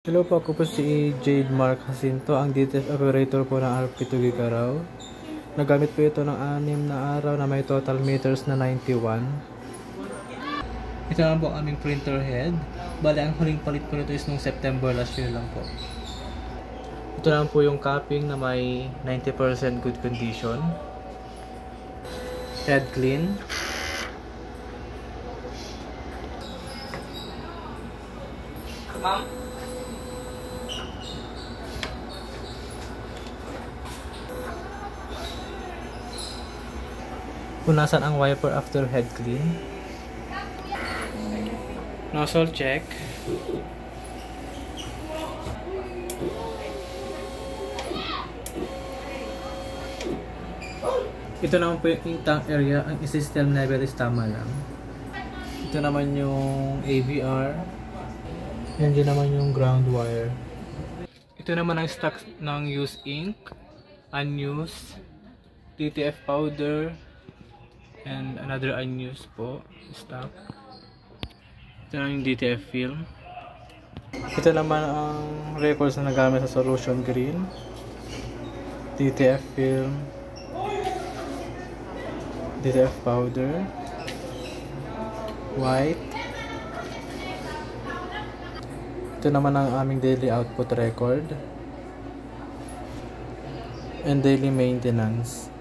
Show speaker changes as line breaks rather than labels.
Hello po, ako po si Jade Mark Jacinto, ang DTF operator po ng RP2 Gigaraw. Nagamit po ito ng 6 na araw na may total meters na 91. Ito naman po ang aming printer head. Bale, ang huling palit po nito is nung September last year lang po. Ito naman po yung capping na may 90% good condition. Head clean. Ma'am? Punasan ang wiper after head clean. Nozzle check. Ito naman po yung tank area. Ang system level is tama lang. Ito naman yung AVR. Yan din naman yung ground wire. Ito naman ang stock ng used ink, unused, DTF powder, and another unused po stock. Ito naman yung DTF film. Ito naman ang records na nagamit sa solution green, DTF film, DTF powder, white. Ito naman ang aming daily output record and daily maintenance.